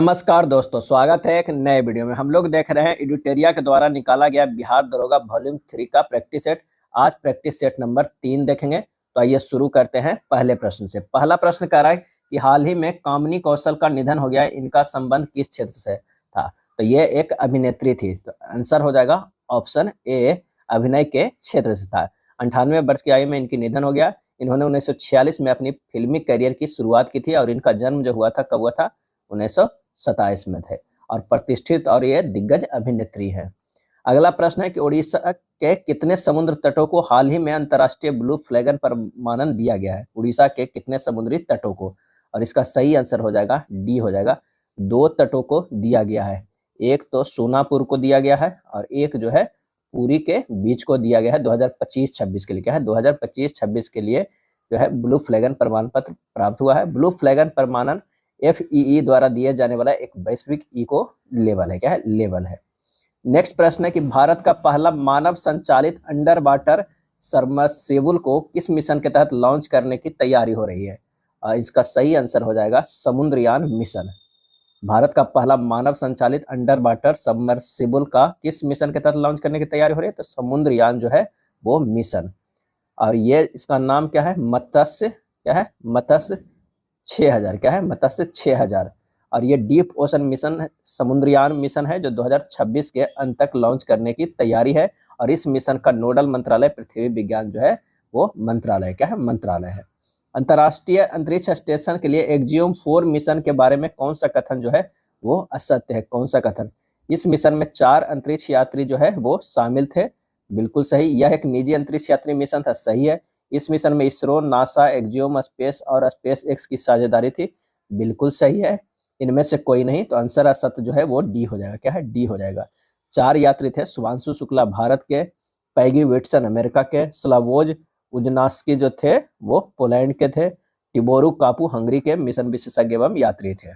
नमस्कार दोस्तों, स्वागत है एक नए वीडियो में। हम लोग देख रहे हैं एडुटेरिया के द्वारा निकाला गया बिहार दरोगा वॉल्यूम 3 का प्रैक्टिस सेट। आज प्रैक्टिस सेट नंबर 3 देखेंगे। तो आइए शुरू करते हैं पहले प्रश्न से। पहला प्रश्न कह रहा है कि हाल ही में कामिनी कौशल का निधन हो गया, इनका संबंध किस क्षेत्र से था? तो ये एक अभिनेत्री थी, तो आंसर हो जाएगा ऑप्शन ए, अभिनय के क्षेत्र से था। 98 वर्ष की आयु में इनकी निधन हो गया। इन्होंने 1946 में अपनी फिल्मी करियर की शुरुआत की थी और इनका जन्म जो हुआ था कब हुआ था? 1927 में थे और प्रतिष्ठित और ये दिग्गज अभिनेत्री हैं। अगला प्रश्न है कि उड़ीसा के कितने समुद्र तटों को हाल ही में अंतर्राष्ट्रीय ब्लू फ्लैग प्रमाणन दिया गया है? उड़ीसा के कितने समुद्री तटों को? और इसका सही आंसर हो जाएगा डी हो जाएगा। 2 तटों को दिया गया है, एक तो सोनापुर को दिया गया है और एक जो है पुरी के बीच को दिया गया है 2025-26 के लिए। क्या है? 2025-26 के लिए जो है ब्लू फ्लैग प्रमाण पत्र प्राप्त हुआ है। ब्लू फ्लैग प्रमाणन FEE द्वारा दिए जाने वाला एक वैश्विक इको लेवल है। क्या है? लेवल है। नेक्स्ट प्रश्न है कि भारत का पहला मानव संचालित अंडर वाटर सबमर्सिबल को किस मिशन के तहत लॉन्च करने की तैयारी हो रही है? इसका सही आंसर हो जाएगा समुद्रयान मिशन। भारत का पहला मानव संचालित अंडर वाटर सबमर्सिबल का किस मिशन के तहत लॉन्च करने की तैयारी हो रही है? तो समुद्रयान जो है वो मिशन, और ये इसका नाम क्या है? मत्स्य, क्या है? मत्स्य 6000। क्या है? मत्स्य 6000। और ये deep ocean mission Samudrayaan mission है जो 2026 के अंत तक लॉन्च करने की तैयारी है। और इस मिशन का नोडल मंत्रालय पृथ्वी विज्ञान जो है वो मंत्रालय, क्या है? मंत्रालय है। अंतर्राष्ट्रीय अंतरिक्ष स्टेशन के लिए एक्जियोम 4 मिशन के बारे में कौन सा कथन जो है वो असत्य है? कौन सा कथन? इस मिशन में 4 अंतरिक्ष यात्री जो है वो शामिल थे। बिल्कुल सही। यह एक निजी अंतरिक्ष यात्री मिशन था। सही है। इस मिशन में इसरो, नासा, एक्जियोम स्पेस और स्पेस एक्स की साझेदारी थी। बिल्कुल सही है। इनमें से कोई नहीं, तो आंसर असत्य जो है वो डी हो जाएगा। क्या है? डी हो जाएगा। 4 यात्री थे। शुभांशु शुक्ला भारत के, पैगी विट्सन अमेरिका के, स्लावोज उजनास्की जो थे वो पोलैंड के थे, टिबोरू कापू हंगरी के मिशन विशेषज्ञ एवं यात्री थे।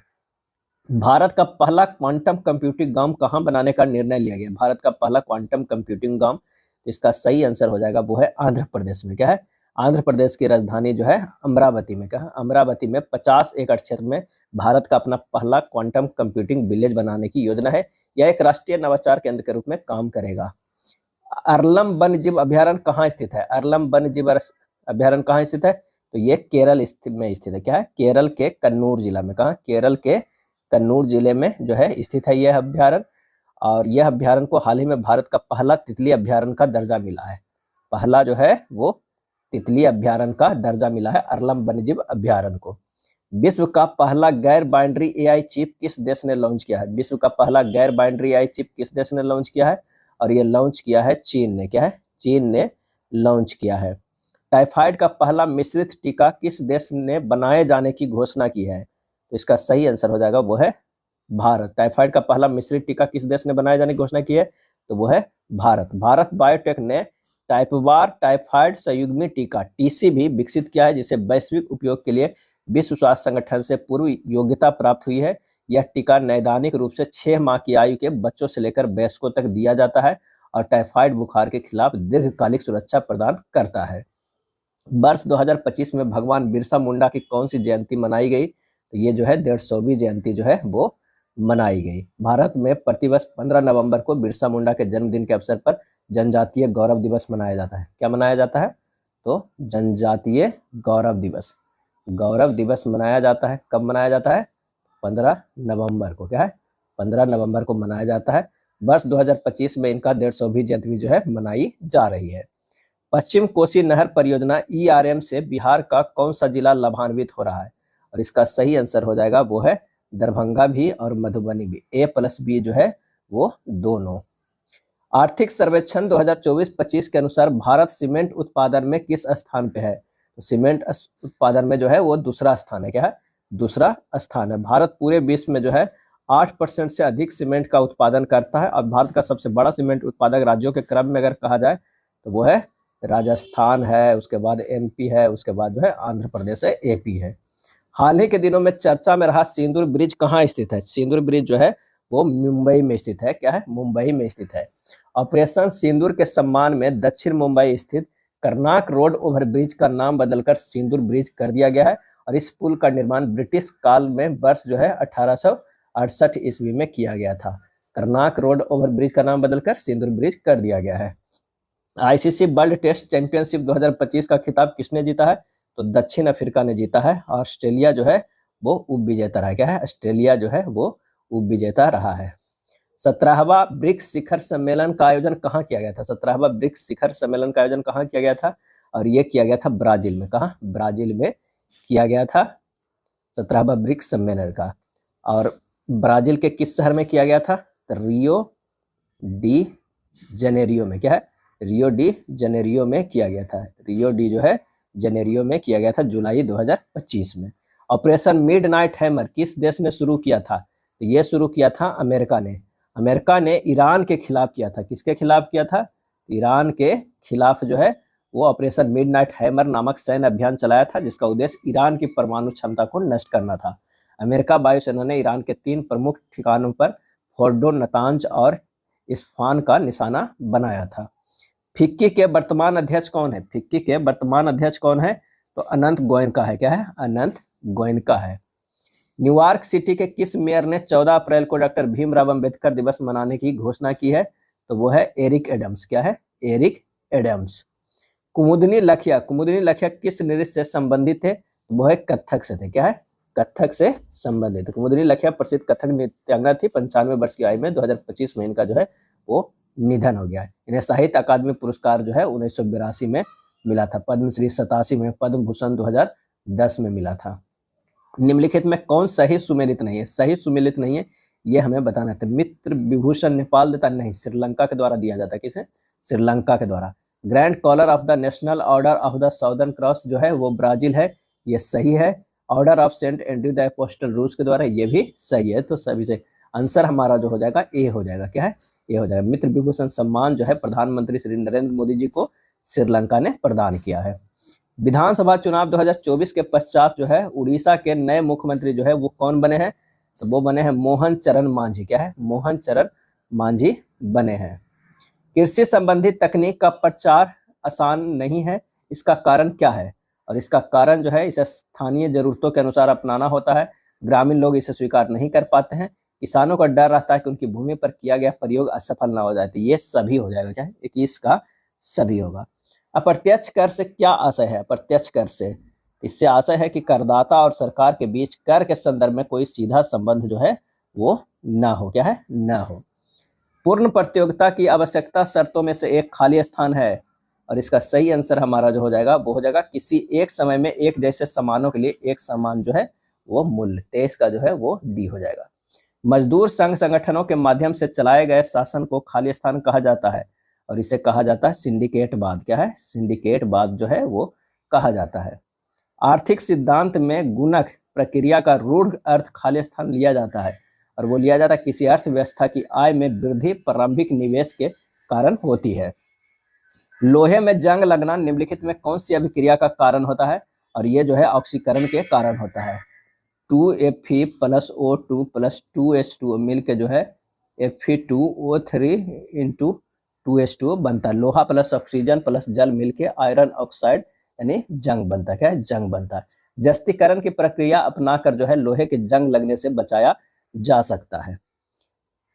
भारत का पहला क्वांटम कंप्यूटिंग गांव कहां बनाने का निर्णय लिया गया? भारत का पहला क्वांटम कंप्यूटिंग गांव, इसका सही आंसर हो जाएगा वो है आंध्र प्रदेश में। क्या है? आंध्र प्रदेश की राजधानी जो है अमरावती में। क्या है? अमरावती में 50 एकड़ क्षेत्र में भारत का अपना पहला क्वांटम कंप्यूटिंग विलेज बनाने की योजना है। यह एक राष्ट्रीय नवाचार केंद्र के रूप में काम करेगा। अरलम वन्य जीव अभ्यारण्य कहाँ स्थित है? अरलम वन्य जीव अभ्यारण्य कहाँ स्थित है? तो ये केरल में स्थित है। क्या है? केरल के कन्नूर जिला में। कहाँ? केरल के कन्नूर जिले में जो है स्थित है यह अभ्यारण्य। और यह अभ्यारण्य को हाल ही में भारत का पहला तितली अभ्यारण्य का दर्जा मिला है। पहला जो है वो तितली अभ्यारण्य का दर्जा मिला है अरलम वन्यजीव अभ्यारण्य को। विश्व का पहला गैर बाइंड्री AI चिप किस देश ने लॉन्च किया है? विश्व का पहला गैर बाइंड्री AI चिप किस देश ने लॉन्च किया है? और ये लॉन्च किया है चीन ने। क्या है? चीन ने लॉन्च किया है। टाइफाइड का पहला मिश्रित टीका किस देश ने बनाए जाने की घोषणा की है? तो इसका सही आंसर हो जाएगा वो है भारत। टाइफाइड का पहला मिश्रित टीका किस देश ने बनाए जाने की घोषणा की है? तो वो है भारत। भारत बायोटेक ने टाइपवार टाइफाइड संयुग्मी टीका TCV विकसित किया है, जिसे वैश्विक उपयोग के लिए विश्व स्वास्थ्य संगठन से पूर्व योग्यता प्राप्त हुई है। यह टीका नैदानिक रूप से 6 माह की आयु के बच्चों से लेकर वयस्कों तक दिया जाता है और टाइफाइड बुखार के खिलाफ दीर्घकालिक सुरक्षा प्रदान करता है। वर्ष 2025 में भगवान बिरसा मुंडा की कौन सी जयंती मनाई गई? तो ये जो है 150वीं जयंती जो है वो मनाई गई। भारत में प्रतिवर्ष 15 नवंबर को बिरसा मुंडा के जन्मदिन के अवसर पर जनजातीय गौरव दिवस मनाया जाता है। क्या मनाया जाता है? तो जनजातीय गौरव दिवस। गौरव दिवस मनाया जाता है। कब मनाया जाता है? 15 नवंबर को। क्या है? 15 नवंबर को मनाया जाता है। वर्ष 2025 में इनका 150वीं जयंती जो है मनाई जा रही है। पश्चिम कोसी नहर परियोजना ERM से बिहार का कौन सा जिला लाभान्वित हो रहा है? और इसका सही आंसर हो जाएगा वो है दरभंगा भी और मधुबनी भी। A+B जो है वो दोनों। आर्थिक सर्वेक्षण 2024-25 के अनुसार भारत सीमेंट उत्पादन में किस स्थान पे है? तो सीमेंट उत्पादन में जो है वो दूसरा स्थान है। क्या है? दूसरा स्थान है। भारत पूरे विश्व में जो है 8% से अधिक सीमेंट का उत्पादन करता है और भारत का सबसे बड़ा सीमेंट उत्पादक राज्यों के क्रम में अगर कहा जाए तो वो है राजस्थान है, उसके बाद MP है, उसके बाद जो है आंध्र प्रदेश है, AP है। हाल ही के दिनों में चर्चा में रहा सिंदूर ब्रिज कहाँ स्थित है? सिंदूर ब्रिज जो है वो मुंबई में स्थित है। क्या है? मुंबई में स्थित है। ऑपरेशन सिंदूर के सम्मान में दक्षिण मुंबई स्थित कर्नाक रोड ओवरब्रिज का नाम बदलकर सिंदूर ब्रिज कर दिया गया है और इस पुल का निर्माण ब्रिटिश काल में वर्ष जो है 68 ईस्वी में किया गया था। करनाक रोड ओवरब्रिज का नाम बदलकर सिंदूर ब्रिज कर दिया गया है। आईसीसी वर्ल्ड टेस्ट चैंपियनशिप 2025 का खिताब किसने जीता है? तो दक्षिण अफ्रीका ने जीता है। ऑस्ट्रेलिया जो है वो उप विजेता रहा। क्या है? ऑस्ट्रेलिया जो है वो उप विजेता रहा है। 17वां ब्रिक्स शिखर सम्मेलन का आयोजन कहाँ किया गया था? 17वां ब्रिक्स शिखर सम्मेलन का आयोजन कहाँ किया गया था? और ये किया गया था ब्राजील में। कहाँ? ब्राजील में किया गया था 17वां ब्रिक्स सम्मेलन का। और ब्राजील के किस शहर में किया गया था? रियो डी जनेरियो में। क्या है? रियो डी जनेरियो में किया गया था। रियो डी जो है जनेरियो में किया गया था जुलाई 2025 में। ऑपरेशन मिडनाइट हैमर किस देश ने शुरू किया था? तो ये शुरू किया था अमेरिका ने। अमेरिका ने ईरान के खिलाफ किया था। किसके खिलाफ किया था? ईरान के खिलाफ जो है वो ऑपरेशन मिडनाइट हैमर नामक सैन्य अभियान चलाया था, जिसका उद्देश्य ईरान की परमाणु क्षमता को नष्ट करना था। अमेरिका वायुसेना ने ईरान के 3 प्रमुख ठिकानों पर फोर्डो, नतांज और इस्फहान का निशाना बनाया था। फिक्की के वर्तमान अध्यक्ष कौन है? फिक्की के वर्तमान अध्यक्ष कौन है? तो अनंत गोयनका है। क्या है? अनंत गोयनका है। न्यूयॉर्क सिटी के किस मेयर ने 14 अप्रैल को डॉक्टर भीमराव अंबेडकर दिवस मनाने की घोषणा की है? तो वो है एरिक एडम्स। क्या है? Eric Adams. कुमुदनी लखिया किस नृत्य से संबंधित थे? वो है कथक से थे। क्या है? कथक से संबंधित। कुमुदनी लखिया प्रसिद्ध कथक नृत्यांगना थी। 95 वर्ष की आयु में 2025 में इनका जो है वो निधन हो गया है। इन्हें साहित्य अकादमी पुरस्कार जो है 1982 में मिला था। पद्मश्री 87 में, पद्म भूषण 2010 में मिला था। निम्नलिखित में कौन सही सुमेलित नहीं है? सही सुमेलित नहीं है ये हमें बताना है। मित्र विभूषण नेपाल देता नहीं, श्रीलंका के द्वारा दिया जाता है। किसे? श्रीलंका के द्वारा। Grand collar of the national order of the southern cross जो है वो ब्राजील है, ये सही है। Order of Saint Andrew the apostle रूस के द्वारा, ये भी सही है। तो सभी से आंसर हमारा जो हो जाएगा ए हो जाएगा। क्या है? ए हो जाएगा। मित्र विभूषण सम्मान जो है प्रधानमंत्री श्री नरेंद्र मोदी जी को श्रीलंका ने प्रदान किया है। विधानसभा चुनाव 2024 के पश्चात जो है उड़ीसा के नए मुख्यमंत्री जो है वो कौन बने हैं? तो वो बने हैं मोहन चरण मांझी। क्या है? मोहन चरण मांझी बने हैं। कृषि संबंधी तकनीक का प्रचार आसान नहीं है, इसका कारण क्या है? और इसका कारण जो है इसे स्थानीय जरूरतों के अनुसार अपनाना होता है। ग्रामीण लोग इसे स्वीकार नहीं कर पाते हैं। किसानों का डर रहता है कि उनकी भूमि पर किया गया प्रयोग असफल ना हो जाए। तो ये सभी हो जाएगा। क्या है? 21 का सभी होगा। अप्रत्यक्ष कर से क्या आशय है? अप्रत्यक्ष कर से इससे आशय है कि करदाता और सरकार के बीच कर के संदर्भ में कोई सीधा संबंध जो है वो ना हो। क्या है? ना हो। पूर्ण प्रतियोगिता की आवश्यकता शर्तों में से एक खाली स्थान है, और इसका सही आंसर हमारा जो हो जाएगा वो हो जाएगा किसी एक समय में एक जैसे सामानों के लिए एक समान जो है वो मूल्य। 23 का जो है वो डी हो जाएगा। मजदूर संघ संगठनों के माध्यम से चलाए गए शासन को खाली स्थान कहा जाता है, और इसे कहा जाता है सिंडिकेटवाद। क्या है? सिंडिकेटवाद जो है वो कहा जाता है। आर्थिक सिद्धांत में गुणक प्रक्रिया का रूढ़ अर्थ खाली स्थान लिया जाता है, और वो लिया जाता है किसी अर्थव्यवस्था की आय में वृद्धि प्रारंभिक निवेश के कारण होती है। लोहे में जंग लगना निम्नलिखित में कौन सी अभिक्रिया का कारण होता है? और ये जो है ऑक्सीकरण के कारण होता है। 2Fe + O2 + 2H2O मिल के जो है Fe2O3 × 2H2O बनता है। लोहा प्लस ऑक्सीजन प्लस जल मिलके आयरन ऑक्साइड यानी जंग बनता है। क्या है? जंग बनता है। जस्तीकरण की प्रक्रिया अपनाकर जो है लोहे के जंग लगने से बचाया जा सकता है।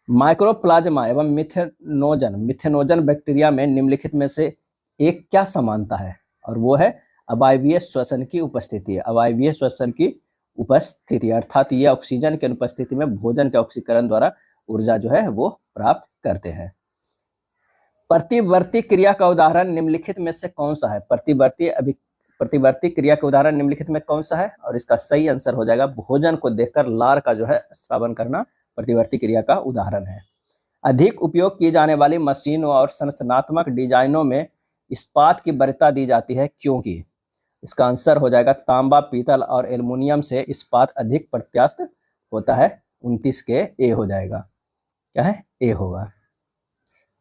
माइक्रोप्लाज्मा एवं मिथेनोजन बैक्टीरिया में निम्नलिखित में से एक क्या समानता है? और वो है अवायवीय श्वसन की उपस्थिति है। अवायवीय श्वसन की उपस्थिति अर्थात ये ऑक्सीजन की अनुपस्थिति में भोजन के ऑक्सीकरण द्वारा ऊर्जा जो है वो प्राप्त करते हैं। प्रतिवर्ती क्रिया का उदाहरण निम्नलिखित में से कौन सा है? प्रतिवर्ती क्रिया के उदाहरण निम्नलिखित में कौन सा है? और इसका सही आंसर हो जाएगा भोजन को देखकर लार का जो है श्रावण करना प्रतिवर्ती क्रिया का उदाहरण है। अधिक उपयोग की जाने वाली मशीनों और संरचनात्मक डिजाइनों में इस्पात की वरीयता दी जाती है, क्योंकि इसका आंसर हो जाएगा तांबा, पीतल और एल्युमिनियम से इस्पात अधिक प्रत्यास्थ होता है। 29 के ए हो जाएगा। क्या है? ए होगा।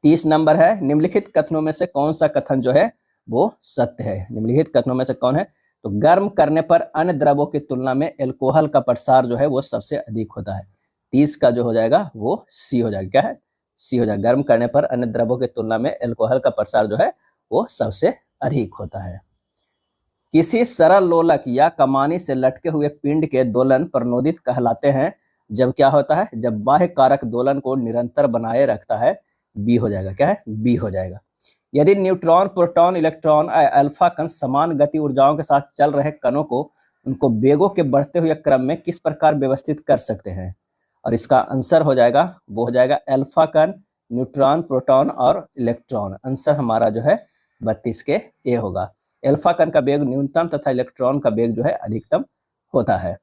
30 नंबर है निम्नलिखित कथनों में से कौन सा कथन जो है वो सत्य है? निम्नलिखित कथनों में से कौन है? तो गर्म करने पर अन्य द्रवों की तुलना में एल्कोहल का प्रसार जो है वो सबसे अधिक होता है। 30 का जो हो जाएगा वो सी हो जाएगा। क्या है? सी हो जाएगा। गर्म करने पर अन्य द्रवों की तुलना में एल्कोहल का प्रसार जो है वो सबसे अधिक होता है। किसी सरल लोलक या कमानी से लटके हुए पिंड के दोलन प्रणोदित कहलाते हैं। जब क्या होता है, जब बाह्य कारक दोलन को निरंतर बनाए रखता है, बी हो जाएगा, क्या है, बी हो जाएगा। यदि न्यूट्रॉन, प्रोटॉन, इलेक्ट्रॉन, अल्फा कण समान गति ऊर्जाओं के साथ चल रहे कणों को उनको वेगों के बढ़ते हुए क्रम में किस प्रकार व्यवस्थित कर सकते हैं, और इसका आंसर हो जाएगा, वो हो जाएगा अल्फा कण, न्यूट्रॉन, प्रोटॉन और इलेक्ट्रॉन। आंसर हमारा जो है 32 के ए होगा। अल्फा कण का वेग न्यूनतम तथा इलेक्ट्रॉन का वेग जो है अधिकतम होता है।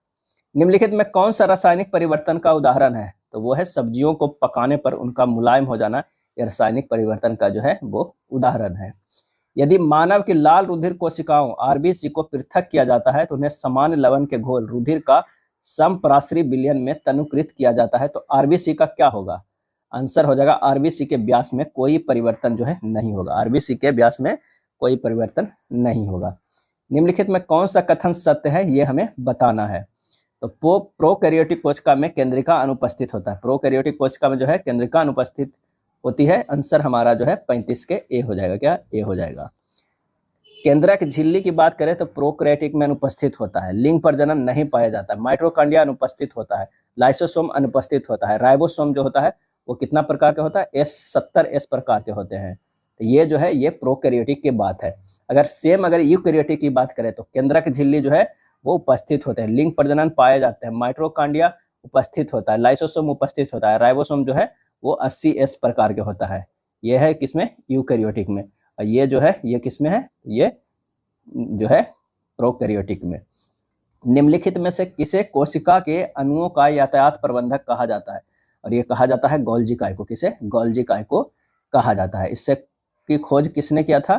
निम्नलिखित में कौन सा रासायनिक परिवर्तन का उदाहरण है, तो वो है सब्जियों को पकाने पर उनका मुलायम हो जाना, यह रासायनिक परिवर्तन का जो है वो उदाहरण है। यदि मानव की लाल रुधिर कोशिकाओं आरबीसी को पृथक किया जाता है तो उन्हें सामान्य लवण के घोल रुधिर का समपराश्री विलयन में तनुकृत किया जाता है, तो आरबीसी का क्या होगा, आंसर हो जाएगा आरबीसी के व्यास में कोई परिवर्तन जो है नहीं होगा, आरबीसी के व्यास में कोई परिवर्तन नहीं होगा। निम्नलिखित में कौन सा कथन सत्य है, ये हमें बताना है। तो प्रोकैरियोटिक कोशिका में केंद्रिका अनुपस्थित होता है, प्रोकैरियोटिक कोशिका में जो है केंद्रिका अनुपस्थित होती है। आंसर हमारा जो है 35 के ए हो जाएगा, क्या, ए हो जाएगा। केंद्रक झिल्ली की बात करें तो प्रोकैरियोटिक में अनुपस्थित होता है, लिंग प्रजनन नहीं पाया जाता, माइटोकॉन्ड्रिया अनुपस्थित होता है, लाइसोसोम अनुपस्थित होता है, राइबोसोम जो होता है वो कितना प्रकार के होता है, S70 प्रकार के होते हैं। तो ये जो है ये प्रोकैरियोटिक की बात है। अगर यूकैरियोटिक की बात करें तो केंद्रक झिल्ली जो है वो उपस्थित होते हैं, लिंग प्रजनन पाए जाते हैं, माइटोकॉन्ड्रिया उपस्थित होता है, लाइसोसोम उपस्थित होता है, राइबोसोम जो है वो 80S प्रकार के होता है। ये है किसमें, यूकैरियोटिक में, और ये जो है ये किसमें है, ये जो है प्रोकैरियोटिक में। निम्नलिखित में से किसे कोशिका के अणुओं का यातायात प्रबंधक कहा जाता है, और ये कहा जाता है गोल्जी काय को, किसे, गोल्जी काय को कहा जाता है। इससे की खोज किसने किया था,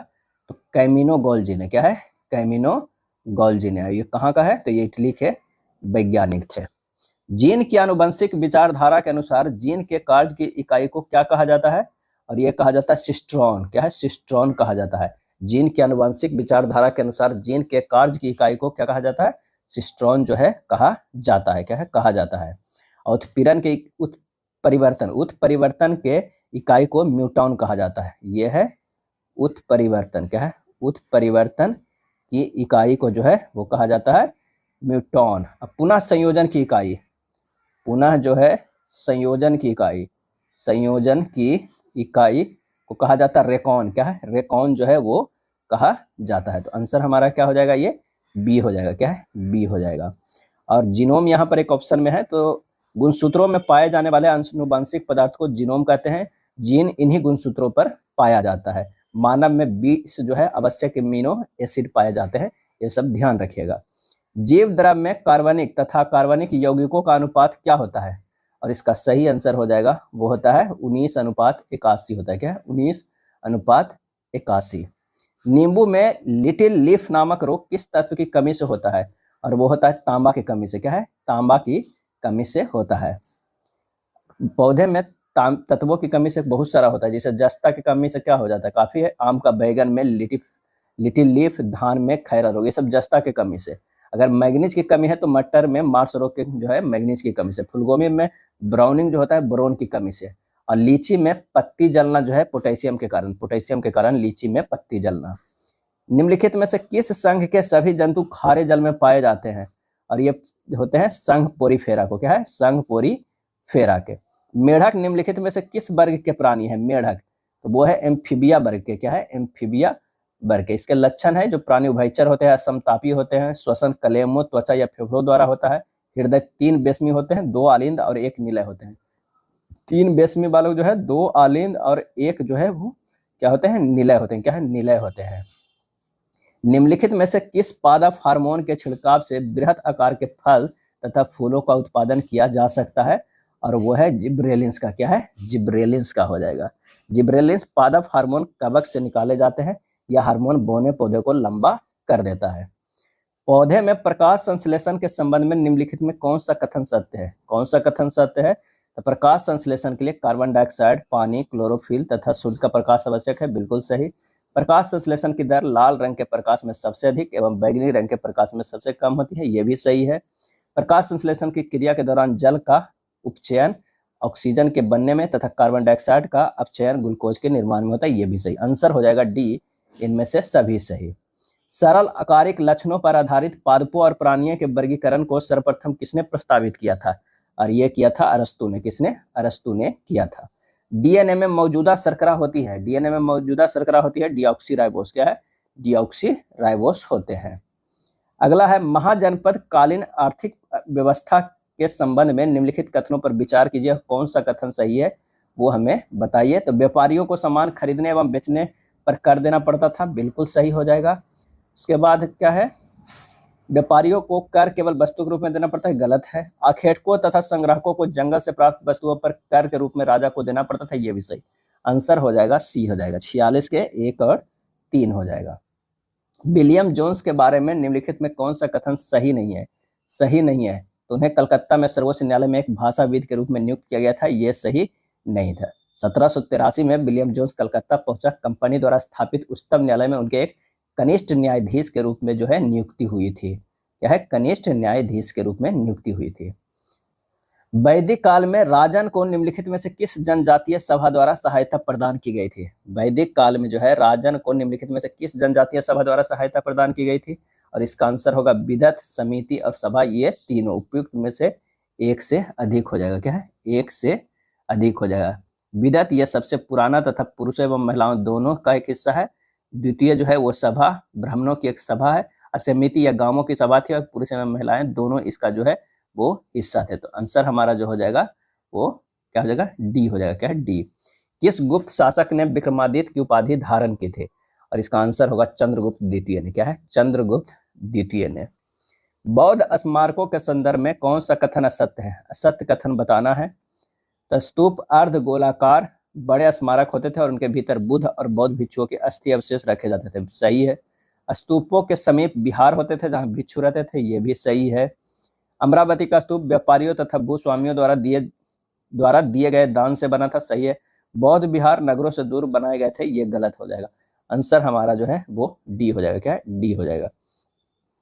तो कैमिनो गोल्जी ने, क्या है, कैमिनो गोल्जी ने। ये कहाँ का है, तो ये इटली के वैज्ञानिक थे। जीन की आनुवंशिक विचारधारा के अनुसार जीन के कार्य की इकाई को क्या कहा जाता है, और ये कहा जाता है सिस्ट्रॉन, क्या है, सिस्ट्रॉन कहा जाता है। जीन की आनुवंशिक विचारधारा के अनुसार जीन के कार्य की इकाई को क्या कहा जाता है, सिस्ट्रॉन जो है कहा जाता है, क्या है, कहा जाता है। उत्पीड़न के उत्परिवर्तन के इकाई को म्यूटॉन कहा जाता है। यह है उत्परिवर्तन, क्या है, उत्परिवर्तन की इकाई को जो है वो कहा जाता है म्यूटॉन। अब पुनः संयोजन की इकाई, पुनः जो है संयोजन की इकाई को कहा जाता है रेकॉन, क्या है, रेकॉन जो है वो कहा जाता है। तो आंसर हमारा क्या हो जाएगा, ये बी हो जाएगा, क्या है, बी हो जाएगा। और जीनोम यहाँ पर एक ऑप्शन में है, तो गुणसूत्रों में पाए जाने वाले आनुवंशिक पदार्थ को जीनोम कहते हैं। जीन इन्हीं गुणसूत्रों पर पाया जाता है। मानव में 20 जो है आवश्यक एमिनो एसिड पाए जाते हैं, ये सब ध्यान रखिएगा। जीव द्रव्य में कार्बनिक तथा कार्बनिक यौगिकों का अनुपात क्या होता है, और इसका सही आंसर हो जाएगा वो होता है 19:81 होता है, क्या है, 19:81। नींबू में लिटिल लीफ नामक रोग किस तत्व की कमी से होता है, और वो होता है तांबा की कमी से, क्या है, तांबा की कमी से होता है। पौधे में तत्वों की कमी से बहुत सारा होता है, जैसे जस्ता की कमी से क्या हो जाता है, काफी है, आम का बैगन में लिटिल लीफ, धान में खैरा रोग, ये सब जस्ता की कमी से। अगर मैग्नीज की कमी है तो मटर में मार्स रोग के जो है मैग्नीज की कमी से। फूलगोभी में ब्राउनिंग जो होता है बोरोन की कमी से। और लीची में पत्ती जलना जो है पोटेशियम के कारण लीची में पत्ती जलना। निम्नलिखित में से किस संघ के सभी जंतु खारे जल में पाए जाते हैं, और ये होते हैं संघ पोरीफेरा को, क्या है, संघ पोरीफेरा के। मेढक निम्नलिखित में से किस वर्ग के प्राणी है, मेढक, तो वो है एम्फीबिया वर्ग के, क्या है, एम्फीबिया वर्ग के। इसके लक्षण है जो प्राणी उभयचर होते हैं, समतापी होते हैं, श्वसन कलेमों, त्वचा या फेफड़ों द्वारा होता है, हृदय 3 बेसमी होते हैं, 2 आलिंद और 1 निलय होते हैं। 3 बेसमी वालों जो है 2 आलिंद और 1 जो है वो क्या होते हैं, निलय होते हैं, क्या है, निलय होते हैं। निम्नलिखित में से किस पादप हार्मोन के छिड़काव से बृहत आकार के फल तथा फूलों का उत्पादन किया जा सकता है, और वो है जिब्रेलिन्स का, क्या है, जिब्रेलिन्स का हो जाएगा। जिब्रेलिन्स पादप हार्मोन कवक से निकाले जाते हैं, यह हार्मोन बौने पौधे को लंबा कर देता है। पौधे में प्रकाश संश्लेषण के संबंध में निम्नलिखित में कौन सा कथन सत्य है, कौन सा कथन सत्य है, तो प्रकाश संश्लेषण के लिए कार्बन डाइऑक्साइड, पानी, क्लोरोफिल तथा सूर्य का प्रकाश आवश्यक है, बिल्कुल सही। प्रकाश संश्लेषण की दर लाल रंग के प्रकाश में सबसे अधिक एवं बैंगनी रंग के प्रकाश में सबसे कम होती है, यह भी सही है। प्रकाश संश्लेषण की क्रिया के दौरान जल का उपचयन ऑक्सीजन के बनने में तथा कार्बन डाइऑक्साइड का अपचयन ग्लूकोज के निर्माण में होता है, यह भी सही। आंसर हो जाएगा डी, इनमें से सभी सही। सरल आकारिक लक्षणों पर आधारित पादपों और प्राणियों के वर्गीकरण को सर्वप्रथम किसने प्रस्तावित किया था, और ये किया था अरस्तु ने। किसने? अरस्तु ने किया था। डीएनए में मौजूदा शर्करा होती है, डीएनए में मौजूदा शर्करा होती है डीऑक्सीराइबोस। क्या है? डीऑक्सीराइबोस होते हैं। अगला है महाजनपद कालीन आर्थिक व्यवस्था के संबंध में निम्नलिखित कथनों पर विचार कीजिए, कौन सा कथन सही है वो हमें बताइए। तो व्यापारियों को सामान खरीदने एवं बेचने पर कर देना पड़ता था, बिल्कुल सही हो जाएगा। उसके बाद क्या है? व्यापारियों को कर केवल वस्तु के रूप में देना पड़ता है, गलत है। आखेटकों तथा संग्राहकों को जंगल से प्राप्त वस्तुओं पर कर के रूप में राजा को देना पड़ता था, ये भी सही। आंसर हो जाएगा सी हो जाएगा, 46 के 1 और 3 हो जाएगा। विलियम जोन्स के बारे में निम्नलिखित में कौन सा कथन सही नहीं है? सही नहीं है तो उन्हें कलकत्ता में सर्वोच्च न्यायालय में एक भाषाविद के रूप में नियुक्त किया गया था, ये सही नहीं था। 1783 में विलियम जोन्स कलकत्ता पहुंचा, कंपनी द्वारा स्थापित उच्चतम न्यायालय में उनके एक कनिष्ठ न्यायाधीश के रूप में जो है नियुक्ति हुई थी। क्या है? कनिष्ठ न्यायाधीश के रूप में नियुक्ति हुई थी। वैदिक काल में राजन को निम्नलिखित में से किस जनजातीय सभा द्वारा सहायता प्रदान की गई थी? वैदिक काल में जो है राजन को निम्नलिखित में से किस जनजातीय सभा द्वारा सहायता प्रदान की गई थी? और इसका आंसर होगा विदत, समिति और सभा, ये तीनों। उपयुक्त में से एक से अधिक हो जाएगा। क्या है? एक से अधिक हो जाएगा। विदत यह सबसे पुराना तथा पुरुषों एवं महिलाओं दोनों का एक हिस्सा है। द्वितीय जो है वो सभा ब्राह्मणों की एक सभा है। समिति या गांवों की सभा थी और पुरुष एवं महिलाएं दोनों इसका जो है वो हिस्सा थे। तो आंसर हमारा जो हो जाएगा वो क्या हो जाएगा? डी हो जाएगा। क्या है? डी। किस गुप्त शासक ने विक्रमादित्य की उपाधि धारण की थी? और इसका आंसर होगा चंद्रगुप्त द्वितीय ने। क्या है? चंद्रगुप्त द्वितीय ने। बौद्ध स्मारकों के संदर्भ में कौन सा कथन असत्य है? असत्य कथन बताना है। तो स्तूप अर्ध गोलाकार बड़े स्मारक होते थे और उनके भीतर बुद्ध और बौद्ध भिक्षुओं के अस्थि अवशेष रखे जाते थे, सही है। स्तूपों के समीप विहार होते थे जहां भिक्षु रहते थे, ये भी सही है। अमरावती का स्तूप व्यापारियों तथा भूस्वामियों द्वारा दिए गए दान से बना था, सही है। बौद्ध विहार नगरों से दूर बनाए गए थे, ये गलत हो जाएगा। आंसर हमारा जो है वो डी हो जाएगा। क्या है? डी हो जाएगा।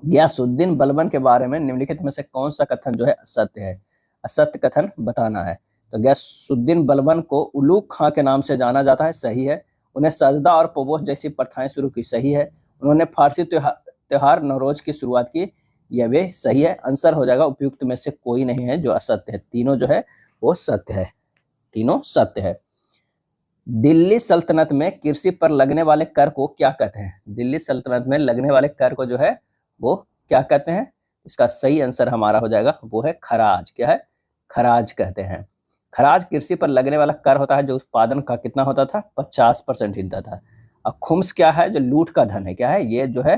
गयासुद्दीन बलबन के बारे में निम्नलिखित में से कौन सा कथन जो है असत्य है? असत्य कथन बताना है। तो गयासुद्दीन बलबन को उलूग खां के नाम से जाना जाता है, सही है। उन्हें सजदा और पबोस जैसी प्रथाएं शुरू की, सही है। उन्होंने फारसी त्योहार नवरोज की शुरुआत की, यह भी सही है। आंसर हो जाएगा उपयुक्त में से कोई नहीं है जो असत्य है, तीनों जो है वो सत्य है, तीनों सत्य है। दिल्ली सल्तनत में कृषि पर लगने वाले कर को क्या कहते हैं? दिल्ली सल्तनत में लगने वाले कर को जो है वो क्या कहते हैं? इसका सही आंसर हमारा हो जाएगा वो है खराज। क्या है? खराज कहते हैं। खराज कृषि पर लगने वाला कर होता है जो उत्पादन का कितना होता था? 50% हिस्सा था। और खुम्स क्या है? जो लूट का धन है। क्या है? ये जो है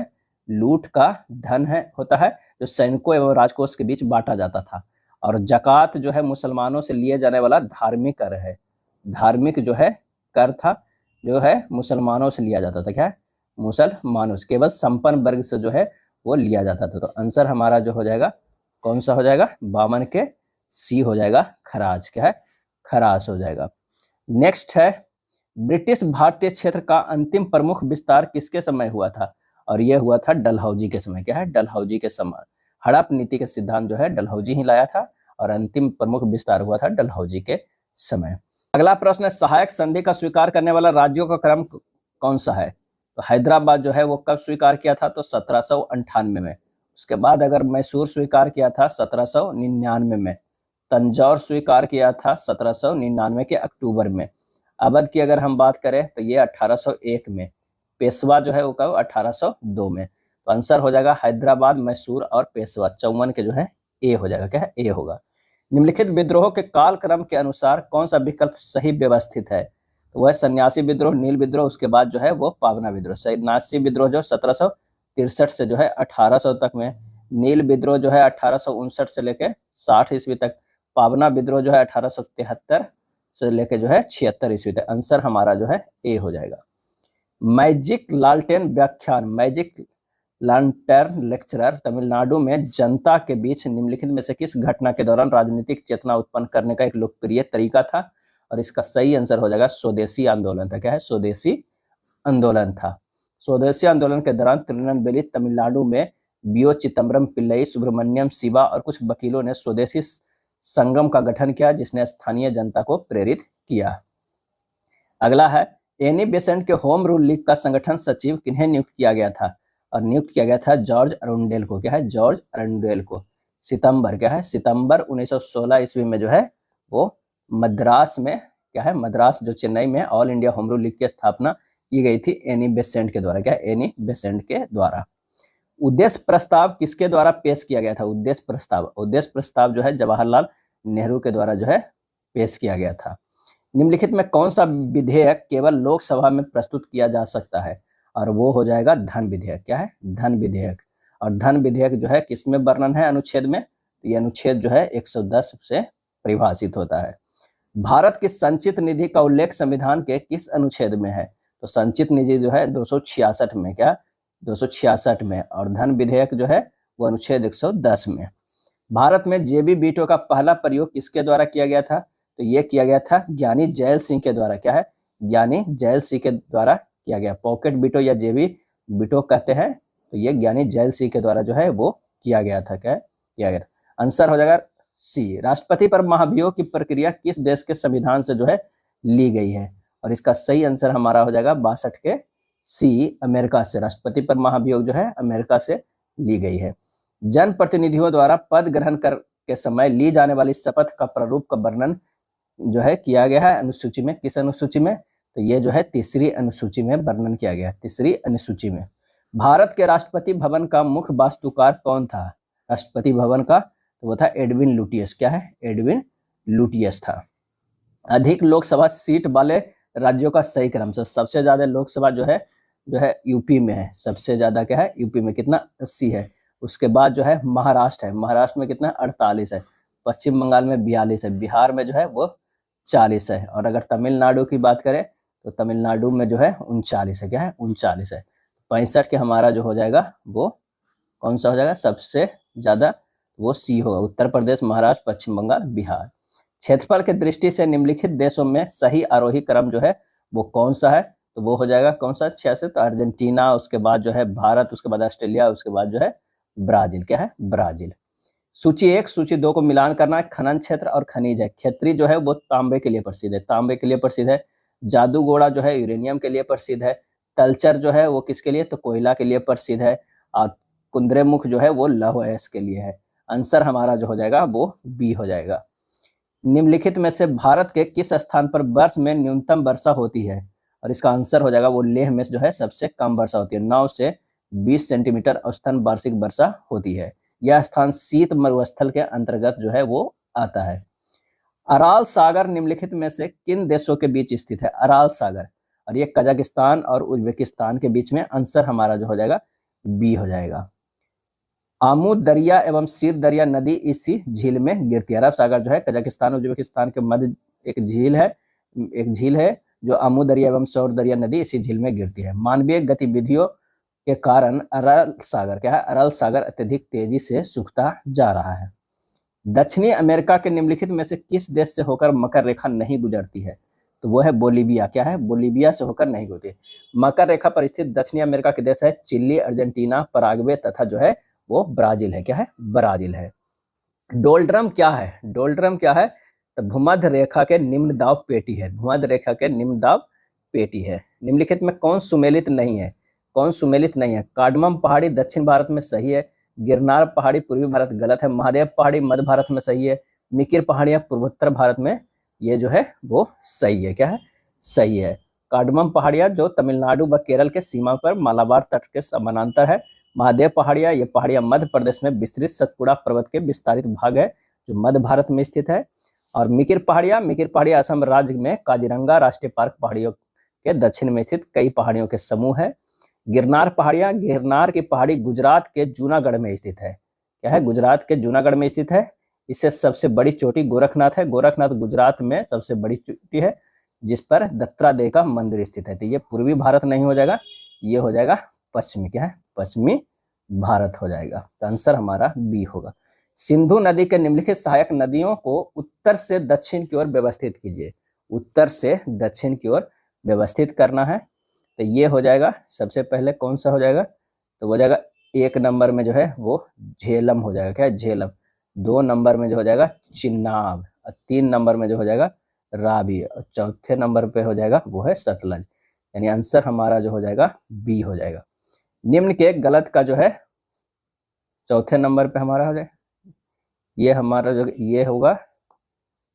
लूट का धन है होता है जो सैनिकों एवं राजकोष के बीच बांटा जाता था। और जकात जो है मुसलमानों से लिए जाने वाला धार्मिक कर है, धार्मिक जो है कर था जो है मुसलमानों से लिया जाता था। क्या है? मुसलमानों से, केवल संपन्न वर्ग से जो है वो लिया जाता था। तो आंसर हमारा जो हो जाएगा कौन सा हो जाएगा? 52 के सी हो जाएगा, खराज। क्या है? खराज हो जाएगा। नेक्स्ट है ब्रिटिश भारतीय क्षेत्र का अंतिम प्रमुख विस्तार किसके समय हुआ था? और यह हुआ था डलहौजी के समय। क्या है? डलहौजी के समय। हड़प नीति के सिद्धांत जो है डलहौजी ही लाया था और अंतिम प्रमुख विस्तार हुआ था डलहौजी के समय। अगला प्रश्न है सहायक संधि का स्वीकार करने वाला राज्यों का क्रम कौन सा है? तो हैदराबाद जो है वो कब स्वीकार किया था? तो 1798 में। उसके बाद अगर मैसूर स्वीकार किया था 1799 में। तंजौर स्वीकार किया था 1799 के अक्टूबर में। अवध की अगर हम बात करें तो ये 1801 में। पेशवा जो है वो कब? 1802 में। तो आंसर हो जाएगा हैदराबाद, मैसूर और पेशवा, 54 के जो है ए हो जाएगा। क्या है? ए होगा। निम्नलिखित विद्रोह के कालक्रम के अनुसार कौन सा विकल्प सही व्यवस्थित है? तो वह सन्यासी विद्रोह, नील विद्रोह, उसके बाद जो है वो पावना विद्रोह। सन्यासी विद्रोह जो 1763 से जो है 1800 तक में, नील विद्रोह जो है 1859 से लेकर 60 ईस्वी तक, पावना विद्रोह जो है 1873 से लेकर जो है 76 ईस्वी तक। आंसर हमारा जो है ए हो जाएगा। मैजिक लालटेन व्याख्यान, मैजिक लैंटर्न लेक्चरर तमिलनाडु में जनता के बीच निम्नलिखित में से किस घटना के दौरान राजनीतिक चेतना उत्पन्न करने का एक लोकप्रिय तरीका था? और इसका सही आंसर हो जाएगा स्वदेशी आंदोलन था। क्या है? स्वदेशी आंदोलन था। स्वदेशी आंदोलन के दौरान तिरुनेलवेली तमिलनाडु में बीओ चिदम्बरम पिल्लई, सुब्रमण्यम शिवा और कुछ वकीलों ने स्वदेशी संगम का गठन किया जिसने स्थानीय जनता को प्रेरित किया। अगला है एनी बेसेंट के होम रूल लीग का संगठन सचिव किन्हें नियुक्त किया गया था? और नियुक्त किया गया था जॉर्ज अरुंडेल को। क्या है? जॉर्ज अरुंडेल को। सितंबर क्या है, सितंबर 1916 ईस्वी में जो है वो मद्रास में क्या है, मद्रास जो चेन्नई में all India home rule league की स्थापना की गई थी एनी बेसेंट के द्वारा, क्या है, एनी बेसेंट के द्वारा। उद्देश्य प्रस्ताव किसके द्वारा पेश किया गया था, उद्देश्य प्रस्ताव जो है जवाहरलाल नेहरू के द्वारा जो है पेश किया गया था। निम्नलिखित में कौन सा विधेयक केवल लोकसभा में प्रस्तुत किया जा सकता है, और वो हो जाएगा धन विधेयक, क्या है, धन विधेयक। और धन विधेयक जो है किसमें वर्णन है, अनुच्छेद में, तो ये अनुच्छेद जो है 110 से परिभाषित होता है। भारत की संचित निधि का उल्लेख संविधान के किस अनुच्छेद में है, तो संचित निधि जो है 266 में, क्या 266 में, और धन विधेयक जो है वो अनुच्छेद 110 में। भारत में जेबी वीटो का पहला प्रयोग किसके द्वारा किया गया था, तो ये किया गया था ज्ञानी जैल सिंह के द्वारा, क्या है, ज्ञानी जैल सिंह के द्वारा किया गया। पॉकेट वीटो या जेबी वीटो कहते हैं, तो ये ज्ञानी जैल सिंह के द्वारा जो है वो किया गया था, क्या किया गया था। आंसर हो जाएगा सी। राष्ट्रपति पर महाभियोग की प्रक्रिया किस देश के संविधान से जो है ली गई है, और इसका सही आंसर हमारा हो जाएगा 62 के सी, अमेरिका से। राष्ट्रपति पर महाभियोग जो है अमेरिका से ली गई है। जनप्रतिनिधियों द्वारा पद ग्रहण कर के समय ली जाने वाली शपथ का प्रारूप का वर्णन जो है किया गया है अनुसूची में, किस अनुसूची में, तो ये जो है तीसरी अनुसूची में वर्णन किया गया है, तीसरी अनुसूची में। भारत के राष्ट्रपति भवन का मुख्य वास्तुकार कौन था, राष्ट्रपति भवन का, तो वो था एडविन लुटियस, क्या है, एडविन लुटियस था। अधिक लोकसभा सीट वाले राज्यों का सही क्रम से, सबसे ज्यादा लोकसभा जो है यूपी में है, सबसे ज्यादा क्या है यूपी में, कितना, 80 है। उसके बाद जो है महाराष्ट्र है, महाराष्ट्र में कितना, 48 है। पश्चिम बंगाल में 42 है, बिहार में जो है वो 40 है, और अगर तमिलनाडु की बात करें तो तमिलनाडु में जो है 39 है, क्या है, 39 है। 65 के हमारा जो हो जाएगा वो कौन सा हो जाएगा, सबसे ज्यादा वो सी होगा, उत्तर प्रदेश, महाराष्ट्र, पश्चिम बंगाल, बिहार। क्षेत्रफल की दृष्टि से निम्नलिखित देशों में सही आरोही क्रम जो है वो कौन सा है, तो वो हो जाएगा कौन सा, 66, तो अर्जेंटीना, उसके बाद जो है भारत, उसके बाद ऑस्ट्रेलिया, उसके बाद जो है ब्राजील, क्या है, ब्राजील। सूची 1 सूची 2 को मिलान करना है। खनन क्षेत्र और खनिज है। खेती जो है वो तांबे के लिए प्रसिद्ध है, तांबे के लिए प्रसिद्ध है। जादूगोड़ा जो है यूरेनियम के लिए प्रसिद्ध है। तलचर जो है वो किसके लिए, तो कोयला के लिए प्रसिद्ध है। और कुंद्रेमुख जो है वो लौह अयस्क के लिए है। आंसर हमारा जो हो जाएगा वो बी हो जाएगा। निम्नलिखित में से भारत के किस स्थान पर वर्ष में न्यूनतम वर्षा होती है, और इसका आंसर हो जाएगा वो लेह में जो है सबसे कम वर्षा होती है, 9 से 20 सेंटीमीटर औसतन वार्षिक वर्षा होती है। यह स्थान शीत मरुस्थल के अंतर्गत जो है वो आता है। अराल सागर निम्नलिखित में से किन देशों के बीच स्थित है, अराल सागर, और ये कजाकिस्तान और उज्बेकिस्तान के बीच में। आंसर हमारा जो हो जाएगा बी हो जाएगा। आमू दरिया एवं सीर दरिया नदी इसी झील में गिरती है। अरब सागर जो है कजाकिस्तान और उज्बेकिस्तान के मध्य एक झील है जो आमू दरिया एवं सौर दरिया नदी इसी झील में गिरती है। मानवीय गतिविधियों के कारण अरल सागर, क्या है, अरल सागर अत्यधिक तेजी से सूखता जा रहा है। दक्षिणी अमेरिका के निम्नलिखित में से किस देश से होकर मकर रेखा नहीं गुजरती है, तो वो है बोलीविया, क्या है, बोलीविया से होकर नहीं गुजरती। मकर रेखा पर स्थित दक्षिणी अमेरिका के देश है चिली, अर्जेंटीना, पराग्वे तथा जो है वो ब्राजील है, क्या है, ब्राजील है। डोलड्रम क्या है, डोलड्रम क्या है, तो भूमध्य रेखा के निम्न दाब पेटी है, भूमध्य रेखा के निम्न दाब पेटी है। निम्नलिखित में कौन सुमेलित नहीं है, कौन सुमेलित नहीं है, कार्डमम पहाड़ी दक्षिण भारत में सही है, गिरनार पहाड़ी पूर्वी भारत गलत है, महादेव पहाड़ी मध्य भारत में सही है, मिकिर पहाड़ियां पूर्वोत्तर भारत में, ये जो है वो सही है, क्या है, सही है। कार्डमम पहाड़ियां जो तमिलनाडु व केरल के सीमा पर मालाबार तट के समानांतर है। महादेव पहाड़ियां, ये पहाड़ियां मध्य प्रदेश में विस्तृत सतपुड़ा पर्वत के विस्तारित भाग है जो मध्य भारत में स्थित है। और मिकिर पहाड़ियां असम राज्य में काजीरंगा राष्ट्रीय पार्क पहाड़ियों के दक्षिण में स्थित कई पहाड़ियों के समूह है। गिरनार पहाड़ियां, गिरनार की पहाड़ी गुजरात के जूनागढ़ में स्थित है, क्या है, गुजरात के जूनागढ़ में स्थित है। इससे सबसे बड़ी चोटी गोरखनाथ है, गोरखनाथ गुजरात में सबसे बड़ी चोटी है जिस पर दत्तात्रेय का मंदिर स्थित है। तो ये पूर्वी भारत नहीं हो जाएगा, ये हो जाएगा पश्चिमी, क्या है, पश्चिमी भारत हो जाएगा। तो आंसर हमारा बी होगा। सिंधु नदी के निम्नलिखित सहायक नदियों को उत्तर से दक्षिण की ओर व्यवस्थित कीजिए, उत्तर से दक्षिण की ओर व्यवस्थित करना है। तो ये हो जाएगा सबसे पहले कौन सा हो जाएगा, तो हो जाएगा 1 नंबर में जो है वो झेलम हो जाएगा, क्या है, झेलम। 2 नंबर में जो हो जाएगा चिनाब, और 3 नंबर में जो हो जाएगा रावी, और चौथे नंबर पे हो जाएगा वो है सतलज। यानी आंसर हमारा जो हो जाएगा बी हो जाएगा। निम्न के गलत का जो है चौथे नंबर पे हमारा हो जाए, ये हमारा जो ये होगा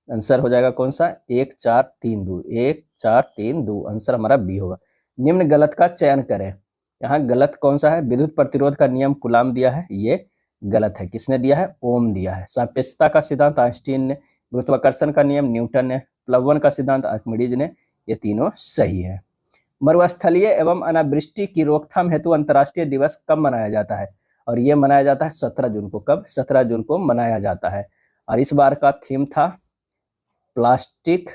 आंसर हो जाएगा कौन सा 1 4 3 2 1 4 3 2 आंसर हमारा बी होगा। निम्न गलत का चयन करें। यहाँ गलत कौन सा है? विद्युत प्रतिरोध का नियम कूलाम दिया है, ये गलत है। किसने दिया है? ओम दिया है। सापेक्षता का सिद्धांत आइंस्टीन ने, गुरुत्वाकर्षण का नियम न्यूटन ने, प्लवन का सिद्धांत आर्किमिडीज ने, ये तीनों सही है। मरुस्थलीय एवं अनावृष्टि की रोकथाम हेतु अंतर्राष्ट्रीय दिवस कब मनाया जाता है? और ये मनाया जाता है 17 जून को। कब? 17 जून को मनाया जाता है। और इस बार का थीम था प्लास्टिक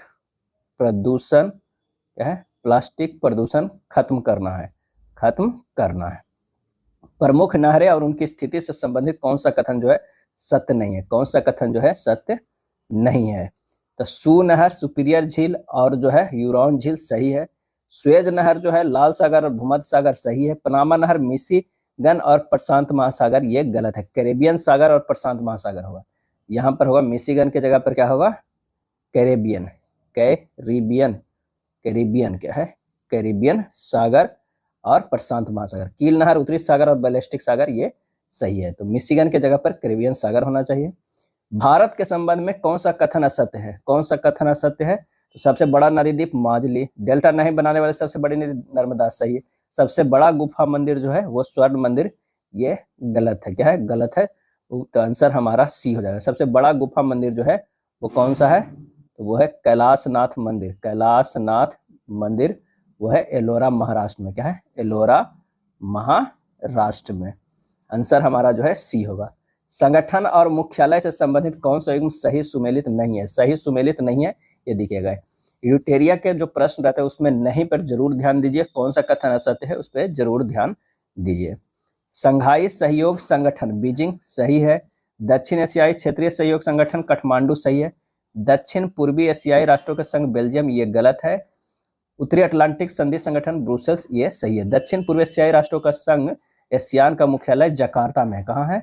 प्रदूषण। क्या है? प्लास्टिक प्रदूषण खत्म करना है, खत्म करना है। प्रमुख नहरें और उनकी स्थिति से संबंधित कौन सा कथन जो है सत्य नहीं है? कौन सा कथन जो है सत्य नहीं है? तो सू नहर, सुपीरियर झील और जो है यूरोन झील सही है। स्वेज नहर जो है लाल सागर और भूमध्य सागर सही है। पनामा नहर मिशिगन और प्रशांत महासागर ये गलत है। कैरेबियन सागर और प्रशांत महासागर होगा। यहाँ पर होगा मिशिगन की जगह पर क्या होगा? कैरेबियन। कैरिबियन, कैरिबियन क्या है? कैरिबियन सागर और प्रशांत महासागर। कील नहर, उत्तरी सागर और बैलेस्टिक सागर ये सही है। तो मिशिगन की जगह पर कैरिबियन सागर होना चाहिए। भारत के संबंध में कौन सा कथन असत्य है? कौन सा कथन असत्य है? तो सबसे बड़ा नदी द्वीप माजुली, डेल्टा नहीं बनाने वाले सबसे बड़ी नदी नर्मदा सही है। सबसे बड़ा गुफा मंदिर जो है वो स्वर्ण मंदिर, ये गलत है। क्या है? गलत है। तो आंसर हमारा सी हो जाएगा। सबसे बड़ा गुफा मंदिर जो है वो कौन सा है? तो वो है कैलाशनाथ मंदिर। कैलाशनाथ मंदिर वो है एलोरा महाराष्ट्र में। क्या है? एलोरा महाराष्ट्र में। आंसर हमारा जो है सी होगा। संगठन और मुख्यालय से संबंधित कौन सा युग्म सही सुमेलित नहीं है? सही सुमेलित नहीं है, ये दिखेगा। यूटेरिया के जो प्रश्न रहते हैं उसमें नहीं पर जरूर ध्यान दीजिए। कौन सा कथन असत्य है उस पर जरूर ध्यान दीजिए। संघाई सहयोग संगठन बीजिंग सही है। दक्षिण एशियाई क्षेत्रीय सहयोग संगठन काठमांडू सही है। दक्षिण पूर्वी एशियाई राष्ट्रों का संघ बेल्जियम ये गलत है। उत्तरी अटलांटिक संधि संगठन ब्रुसेल्स ये सही है। दक्षिण पूर्व एशियाई राष्ट्रों का संघ एशियान का मुख्यालय जकार्ता में। कहाँ है?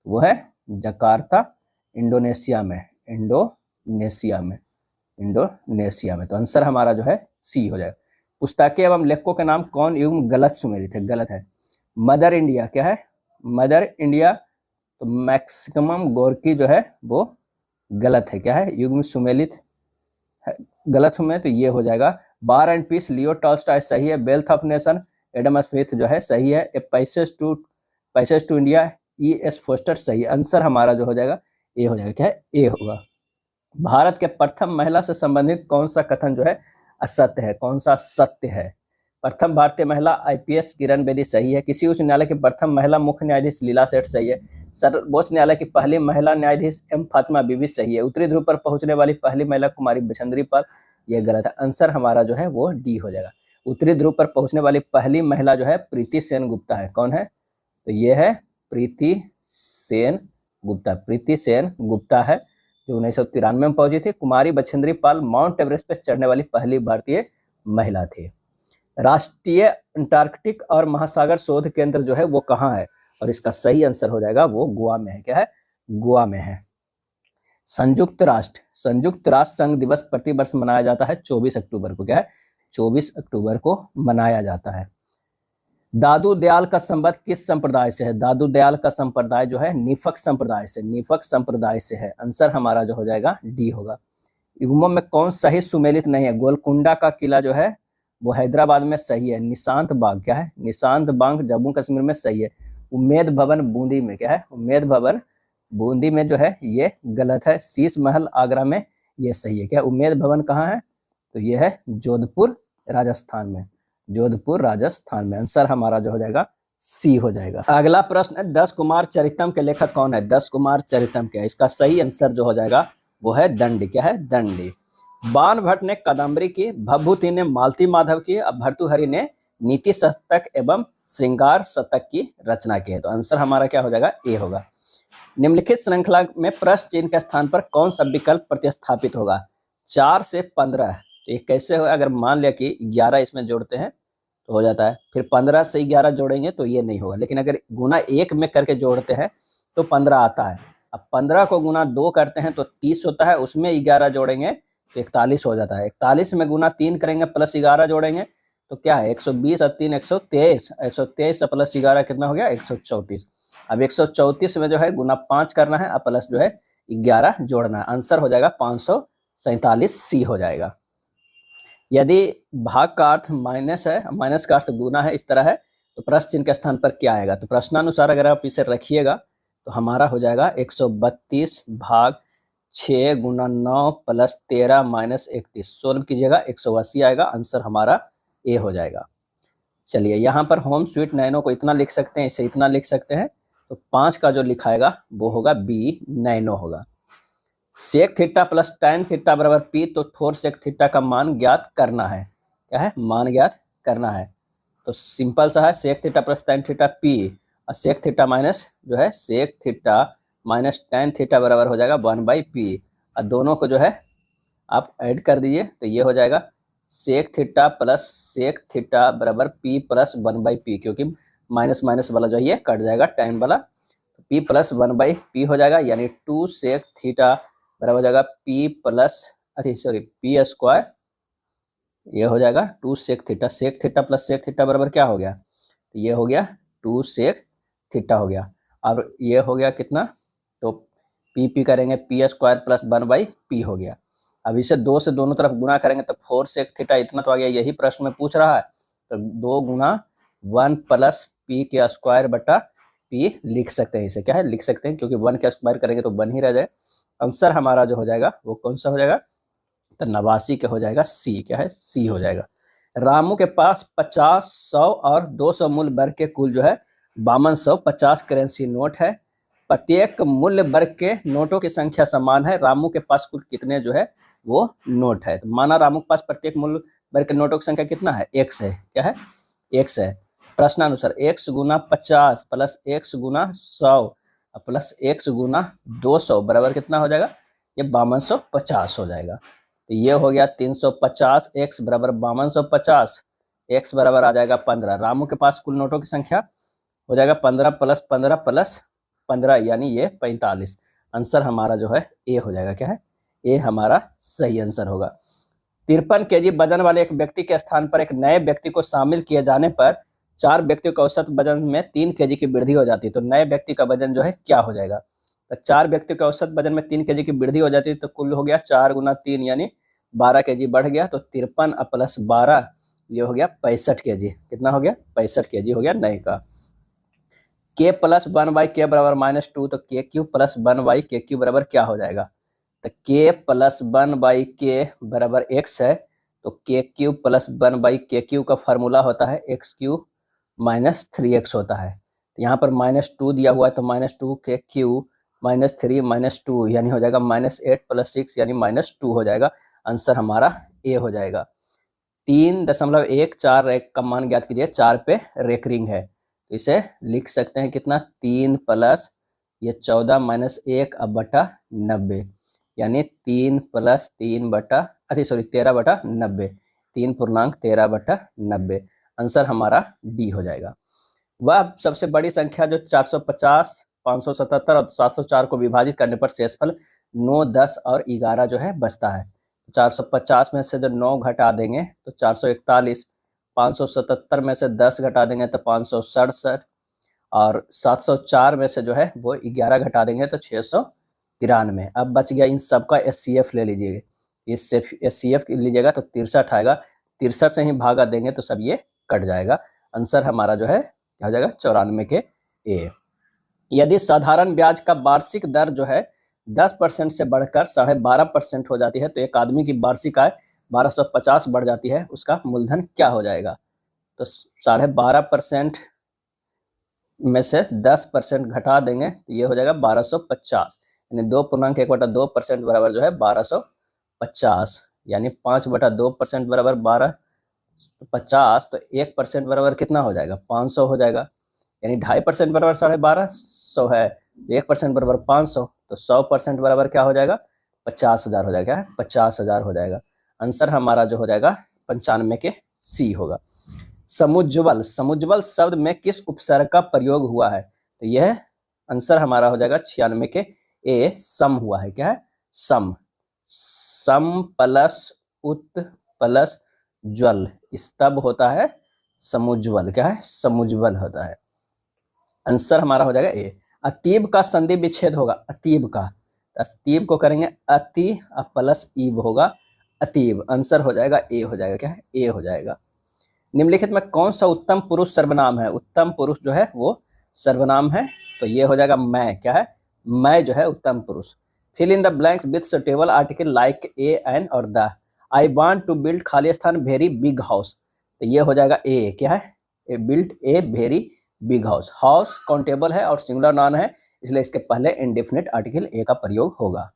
वो है जकार्ता, इंडोनेशिया में। इंडोनेशिया में, इंडोनेशिया में। तो आंसर हमारा जो है सी हो जाएगा। पुस्तकें एवं लेखकों के नाम कौन युग्म गलत सुमेलित है? गलत है। मदर इंडिया क्या है? मदर इंडिया तो मैक्सिमम गोर्की जो है वो गलत है। क्या है? युग्म सुमेलित है, गलत में तो ये हो जाएगा। War and peace Leo Tolstoy सही है। Wealth of nation Adam Smith जो है सही है। A passage to India E S Forster सही है। आंसर हमारा जो हो जाएगा ए हो जाएगा। क्या है? ए होगा। भारत के प्रथम महिला से संबंधित कौन सा कथन जो है असत्य है? कौन सा सत्य है? प्रथम भारतीय महिला आईपीएस किरण बेदी सही है। किसी उच्च न्यायालय की प्रथम महिला मुख्य न्यायाधीश लीला सेठ सही है। सर्वोच्च न्यायालय की पहली महिला न्यायाधीश एम फातिमा बीबी सही है। उत्तरी ध्रुव पर पहुंचने वाली पहली महिला कुमारी बछेंद्री पाल ये गलत है। आंसर हमारा जो है वो डी हो जाएगा। उत्तरी ध्रुव पर पहुंचने वाली पहली महिला जो है प्रीति सेन गुप्ता है। कौन है? तो ये है प्रीति सेन गुप्ता। प्रीति सेन गुप्ता है जो 1993 में पहुंची थी। कुमारी बछेंद्री पाल माउंट एवरेस्ट पर चढ़ने वाली पहली भारतीय महिला थी। राष्ट्रीय अंटार्कटिक और महासागर शोध केंद्र जो है वो कहाँ है? और इसका सही आंसर हो जाएगा वो गोवा में है। क्या है? गोवा में है। संयुक्त राष्ट्र संघ दिवस प्रतिवर्ष मनाया जाता है 24 अक्टूबर को। क्या है? 24 अक्टूबर को मनाया जाता है। दादू दयाल का संबंध किस संप्रदाय से है? दादू दयाल का संप्रदाय जो है निफक संप्रदाय से, निफक संप्रदाय से है। आंसर हमारा जो हो जाएगा डी होगा। युग्मों में कौन सही सुमेलित नहीं है? गोलकुंडा का किला जो है वो हैदराबाद में सही है। निशांत बाग क्या है? निशांत बाग जम्मू कश्मीर में सही है। उम्मेद भवन बूंदी में। क्या है? उम्मेद भवन बूंदी में जो है ये गलत है। शीश महल आगरा में ये सही है। क्या उम्मेद भवन कहाँ है? तो ये है जोधपुर राजस्थान में। जोधपुर राजस्थान में। आंसर हमारा जो हो जाएगा सी हो जाएगा। अगला प्रश्न है 10 कुमार चरितम के लेखक कौन है? 10 कुमार चरितम के, इसका सही आंसर जो हो जाएगा वो है दंडी। क्या है? दंडी। बाण भट्ट ने कादम्बरी की, भभूति ने मालती माधव की, अब भर्तृहरि ने नीति शतक एवं श्रृंगार शतक की रचना की है। तो आंसर हमारा क्या हो जाएगा? ए होगा। निम्नलिखित श्रृंखला में प्रश्न चिन्ह के स्थान पर कौन सा विकल्प प्रतिस्थापित होगा? 4 से 15। तो ये कैसे होगा? अगर मान लिया कि 11 इसमें जोड़ते हैं तो हो जाता है, फिर 15 से 11 जोड़ेंगे तो ये नहीं होगा। लेकिन अगर गुना 1 में करके जोड़ते हैं तो 15 आता है। अब 15 को गुना 2 करते हैं तो 30 होता है, उसमें 11 जोड़ेंगे तो 41 हो जाता है। 41 में गुना 3 करेंगे प्लस 11 जोड़ेंगे तो क्या है? 120 और 3 123, 123 प्लस 11 कितना हो गया? 134। अब 134 में जो है गुना 5 करना है और प्लस जो है 11 जोड़ना है। आंसर हो जाएगा 547 सी हो जाएगा। यदि भाग का अर्थ माइनस है, माइनस का अर्थ गुना है, इस तरह है, तो प्रश्न चिन्ह के स्थान पर क्या आएगा? तो प्रश्नानुसार अगर आप इसे रखिएगा तो हमारा हो जाएगा 132 भाग 6 गुना 9 प्लस 13 माइनस 31। सोल्व कीजिएगा 180 आएगा। आंसर हमारा ए हो जाएगा। चलिए यहाँ पर होम स्वीट नैनो को इतना लिख सकते हैं, इसे इतना लिख सकते हैं, तो 5 का जो लिखाएगा वो होगा बी, नैनो होगा। Sec theta plus tan theta बराबर पी, तो फोर सेक थीटा का मान ज्ञात करना है। क्या है? मान ज्ञात करना है। तो सिंपल सा है, sec theta plus tan theta P, और सेक थीटा माइनस जो है sec theta minus tan theta बराबर हो जाएगा 1/p, और दोनों को जो है आप ऐड कर दीजिए, तो ये हो जाएगा sec theta plus sec theta बराबर पी प्लस 1/p, क्योंकि माइनस माइनस वाला जो है ये कट जाएगा, टैन वाला, तो पी प्लस 1/p हो जाएगा, यानी 2 सेक थीटा बराबर हो जाएगा पी प्लस पी स्क्वायर, ये हो जाएगा 2 sec theta plus sec theta बराबर क्या हो गया? तो ये हो गया 2 सेक थीटा हो गया। और ये हो गया कितना? तो पी करेंगे पी स्क्वायर प्लस 1/p हो गया। अब इसे 2 से दोनों तरफ गुना करेंगे तो 4 सेक थीटा इतना तो आ गया, यही प्रश्न में पूछ रहा है, तो 2 गुना 1 प्लस पी के स्क्वायर बटा पी लिख सकते हैं। इसे क्या है? लिख सकते हैं, क्योंकि 1 के स्क्वायर करेंगे तो 1 ही रह जाए। आंसर हमारा जो हो जाएगा वो कौन सा हो जाएगा? तो 89 के हो जाएगा सी। क्या है? सी हो जाएगा। रामू के पास 50, 100 और 200 मूल्य वर्ग के कुल जो है 5250 करेंसी नोट है। प्रत्येक मूल्य वर्ग के नोटों की संख्या समान है। रामू के पास कुल कितने जो है वो नोट है? तो माना रामू के पास प्रत्येक मूल्य वर्ग के नोटों की संख्या कितना है? x है। क्या है? x है। प्रश्नानुसार x गुना 50 प्लस x गुना 100 प्लस x गुना 200 बराबर कितना हो जाएगा? ये 5250 हो जाएगा। तो ये हो गया 350, x बराबर 5250, x बराबर आ जाएगा 15। रामू के पास कुल नोटों की संख्या हो जाएगा 15 प्लस 15 प्लस 15, यानी ये 45। आंसर हमारा जो है ए हो जाएगा। क्या है? ए हमारा सही आंसर होगा। 53 केजी वजन वाले एक व्यक्ति के स्थान पर एक नए व्यक्ति को शामिल किए जाने पर 4 व्यक्तियों के औसत वजन में 3 केजी की वृद्धि हो जाती है। तो नए व्यक्ति का वजन जो है क्या हो जाएगा? तो 4 व्यक्तियों के औसत वजन में 3 केजी की वृद्धि हो जाती है, तो कुल हो गया 4 गुना 3 यानी 12 केजी बढ़ गया। तो 53 प्लस 12 ये हो गया 65 केजी। कितना हो गया? 65 केजी हो गया नए का। k प्लस 1/k बराबर -2, तो k Q plus 1/k Q बराबर क्या हो जाएगा? तो k प्लस 1/k बराबर x है, तो k Q plus 1/k Q का फार्मूला होता है x क्यू माइनस 3x होता है। तो यहाँ पर -2 दिया हुआ है, तो -2 k क्यू माइनस 3 -2 यानी हो जाएगा -8 प्लस 6 यानी -2 हो जाएगा। आंसर हमारा ए हो जाएगा। 3.141 का मान ज्ञात कीजिए। 4 पे रेकरिंग है, तो इसे लिख सकते हैं कितना? 3 प्लस ये 14 माइनस 1 अब बटा 90, यानी 3 प्लस 3 बटा 13/90, 3.13/90। आंसर हमारा डी हो जाएगा। वह सबसे बड़ी संख्या जो 450, 577 और 704 को विभाजित करने पर शेषफल 9, 10 और 11 जो है बचता है। 450 में से जो 9 घटा देंगे तो 441, 577 में से 10 घटा देंगे तो 567, और 704 में से जो है वो 11 घटा देंगे तो 693। अब बच गया इन सबका SCF ले लीजिएगा। इस SCF लीजिएगा तो 63 आएगा। 63 से ही भागा देंगे तो सब ये कट जाएगा। आंसर हमारा जो है क्या हो जाएगा? 94 के ए। यदि साधारण ब्याज का वार्षिक दर जो है 10% से बढ़कर 12.5% हो जाती है, तो एक आदमी की वार्षिक आय 1250 बढ़ जाती है, उसका मूलधन क्या हो जाएगा? तो 12.5% में से 10% घटा देंगे तो ये हो जाएगा 1250, यानी 2.1/2% बराबर जो है 1250, यानी 5/2% बराबर 1250, तो 1% बराबर कितना हो जाएगा? 500 हो जाएगा, यानी 2.5% बराबर 1250 है, 1% बराबर 500, तो 100% बराबर क्या हो जाएगा? 50,000 हो जाएगा। 50,000 हो जाएगा। आंसर हमारा जो हो जाएगा 95 के सी होगा। समुज्ज्वल, समुज्ज्वल शब्द में किस उपसर्ग का प्रयोग हुआ है? तो यह आंसर हमारा हो जाएगा 96 के ए, सम हुआ है। क्या है? सम। सम प्लस उत प्लस ज्वल, इस तब होता है समुज्ज्वल। क्या है? समुज्ज्वल होता है। आंसर हमारा हो जाएगा ए। अतीब का संधि विच्छेद होगा। अतीब का, अतीब को करेंगे अति, अब प्लस ईब होगा अतीब। आंसर हो जाएगा ए, हो जाएगा क्या है, ए हो जाएगा। निम्नलिखित में कौन सा उत्तम पुरुष सर्वनाम है? उत्तम पुरुष जो है वो सर्वनाम है, तो ये हो जाएगा मैं। क्या है? मैं जो है उत्तम पुरुष। Fill in the blanks with suitable article like a, an और the. I want to build खाली स्थान वेरी बिग हाउस, तो ये हो जाएगा ए। क्या है? A build a very big house. House countable है और सिंगुलर नाउन है, इसलिए इसके पहले इंडेफिनिट आर्टिकल ए का प्रयोग होगा।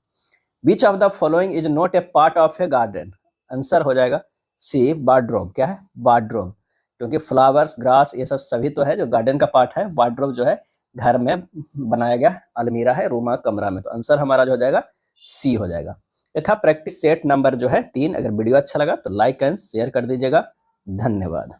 Which of the following is not a part of A garden? Answer हो जाएगा सी, वार्डरोब। क्या है? वार्डरोब, क्योंकि फ्लावर्स, ग्रास, ये सब सभी तो है जो गार्डन का पार्ट है। वार्डरोब जो है घर में बनाया गया अलमीरा है, रूम, कमरा में। तो आंसर हमारा जो हो जाएगा सी हो जाएगा। ये था प्रैक्टिस सेट नंबर जो है 3। अगर वीडियो अच्छा लगा तो लाइक एंड शेयर कर दीजिएगा। धन्यवाद।